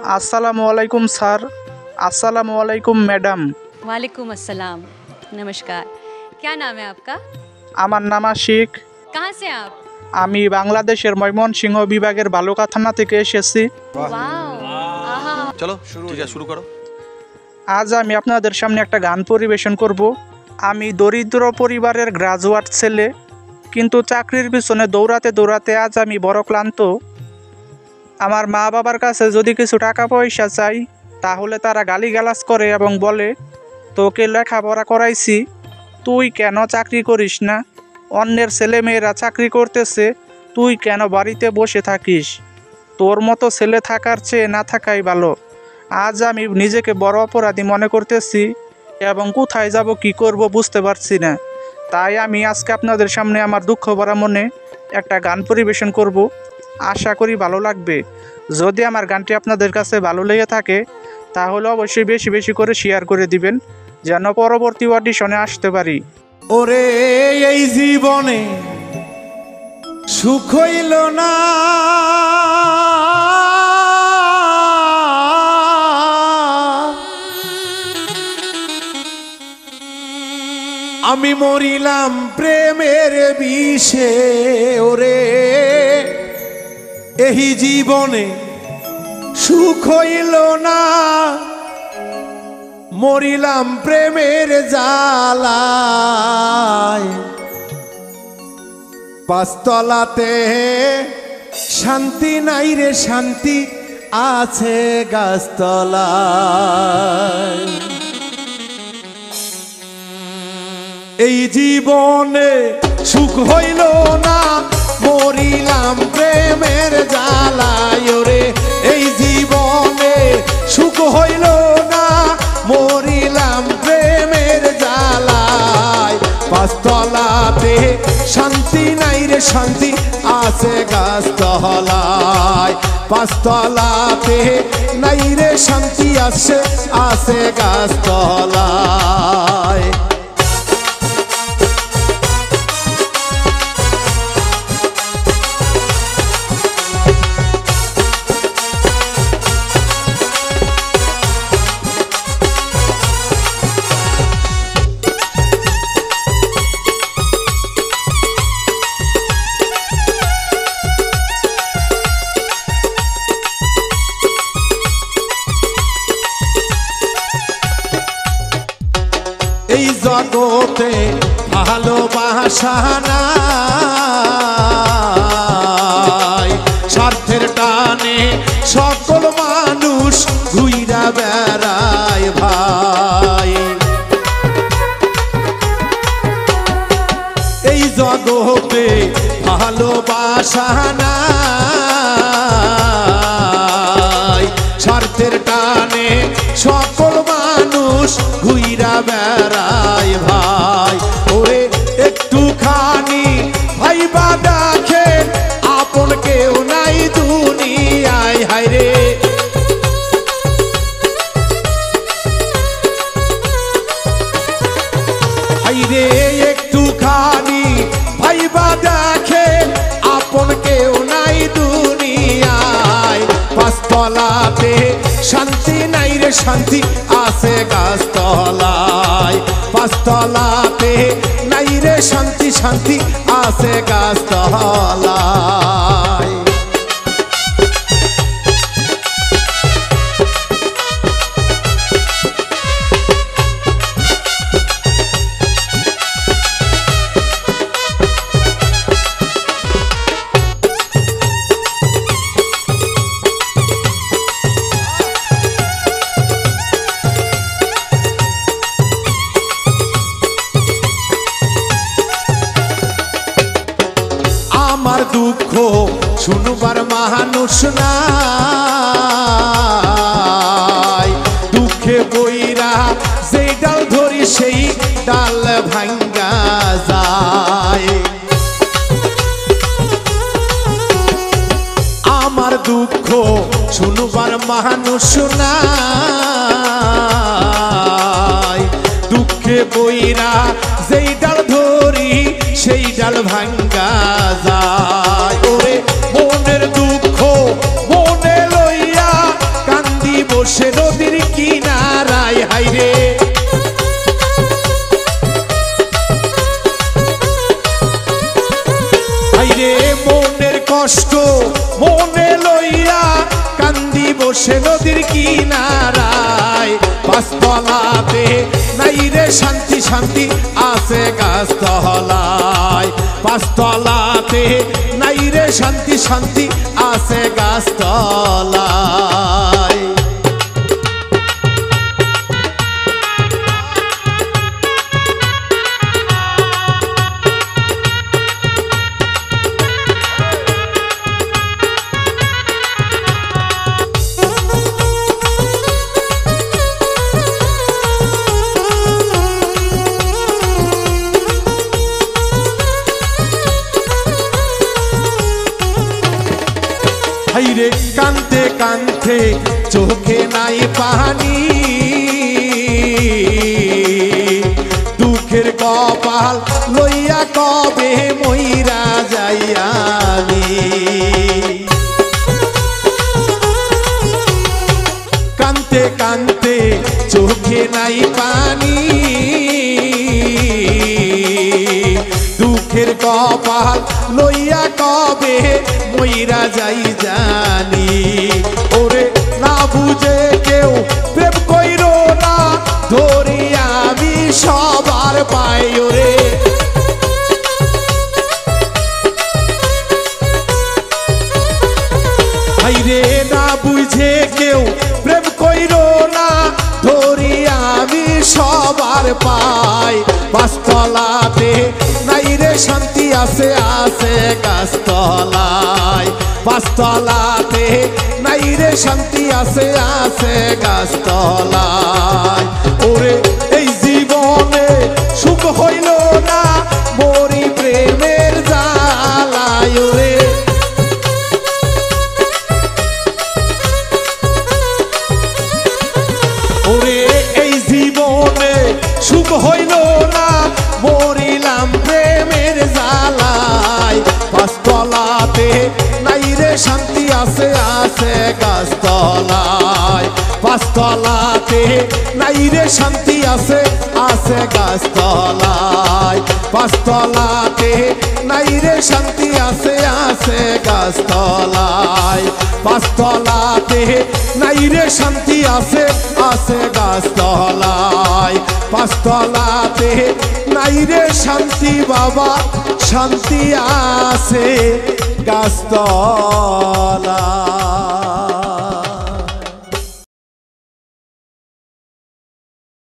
अस्सलामु अलैकुम सर। अस्सलामु अलैकुम मैडम। वालेकुम अस्सलाम। नमस्कार। क्या नाम है आपका? আমার নাম আশিক। कहाँ से आप? আমি বাংলাদেশের ময়মনসিংহ বিভাগের বালুকা থানা থেকে এসেছি। वाओ, आहा। চলো ঠিক আছে শুরু করো। আজ আমি আপনাদের সামনে একটা গান পরিবেশন করব। আমি দরিদ্র পরিবারের গ্রাজুয়েট ছেলে, কিন্তু চাকরির পিছনে দৌড়াতে দৌড়াতে আজ আমি বড় ক্লান্ত। আমার মা বাবার কাছে যদি কিছু টাকা পয়সা চাই, তাহলে তারা গালিগালাজ করে এবং বলে, তোকে লেখাপড়া করাইছি, তুই কেন চাকরি করিস না? অন্যের ছেলেমেয়েরা চাকরি করতেছে, তুই কেন বাড়িতে বসে থাকিস? তোর মতো ছেলে থাকার চেয়ে না থাকাই ভালো। আজ আমি নিজেকে বড় অপরাধী মনে করতেছি এবং কোথায় যাব কি করব বুঝতে পারছি না। তাই আমি আজকে আপনাদের সামনে আমার দুঃখ ভরা মনে একটা গান পরিবেশন করব। আশা করি ভালো লাগবে। যদি আমার গানটি আপনাদের কাছে ভালো লেগে থাকে, তাহলে অবশ্যই বেশি বেশি করে শেয়ার করে দিবেন, যেন পরবর্তী অডিশনে আসতে পারি। ওরে এই জীবনে সুখ হইল না, আমি মরিলাম প্রেমের বিষে। ওরে এই জীবনে সুখ হইল না, মরিলাম প্রেমের জ্বালায়। পাঁচতলাতে শান্তি নাই রে, শান্তি আছে গাছতলায়। এই জীবনে সুখ হইল না, মরিলাম প্রেমের জ্বালায়। ওরে এই জীবনে সুখ হইল না, মরিলাম প্রেমের জ্বালায়। পাঁচতলাতে শান্তি নাই রে, শান্তি আছে গাছতলায়। পাঁচতলাতে নাই রে, শান্তি আছে গাছতলায়। এই জগতে ভালোবাসা নাই, স্বার্থের টানে সকল মানুষ ঘুইরা বেড়ায় ভাই। এই জগতে ভালোবাসা নাই, স্বার্থের টানে সকল মানুষ ঘুইরা বেড়ায় ভাই। ওরে একটুখানি ভাইবা দেখেন, আপন কেউ নাই দুনিয়ায়। হায়রে হায়রে একটুখানি ভাইবা দেখেন, আপন কেউ নাই দুনিয়ায়। পাঁচতলাতে শান্তি নাই রে, শান্তি আছে গাছতলায়। পাঁচতলাতে নাই রে, শান্তি শান্তি আছে গাছতলায়। আমার দুঃখ শুনবার মানুষ নাই, দুঃখে বইরা যেই ডাল ধরি সেই ডাল ভাঙ্গা যায়। আমার দুঃখ শুনবার মানুষ নাই, দুঃখে বইরা যেই ডাল ধরি সেই ডাল ভাঙ্গা যায়। ওরে মনের দুঃখ মনে লইয়া কান্দি বসে নদীর কিনারায় হাইরে হাইরে মনের কষ্ট মনে লইয়া কান্দি বসে নদীর কিনারায় পাঁচতলাতে নাই রে শান্তি শান্তি আছে গাছতলায় পাঁচতলাতে নাই রে শান্তি শান্তি আছে গাছতলায় হাইরে কান্তে কান্তে চোখে নাই পানি দুঃখের কপাল লইয়া কবে মইরা যাইয়ানি কান্তে কান্তে চোখে নাই পানি দুঃখের কপাল লইয়া কবে মইরা যাই জানি ওরে না বুঝে কেউ প্রেম কইরো না ধরি আমি সবার পাই ওরে হাইরে না বুঝে কেউ প্রেম কইরো না ধরি আমি সবার পাই পাঁচতলাতে নাই রে শান্তি আছে আছে গাছতলায় পাঁচতলাতে নাই রে শান্তি আছে আছে গাছতলায় ওরে এই জীবনে সুখ হইল না মরি প্রেমের জ্বালায় ওরে ওরে এই জীবনে সুখ হইল না মরিলাম প্রেমের জ্বালায় পাঁচতলাতে নাই রে শান্তি আছে আছে গাছতলায় পাঁচতলাতে নাই রে শান্তি আছে আছে গাছতলায় পাঁচতলাতে নাই রে শান্তি আছে আছে গাছতলায় পাঁচতলাতে নাই রে শান্তি আছে আছে গাছতলায় পাঁচতলাতে নাই রে শান্তি বাবা শান্তি আছে গাছতলায়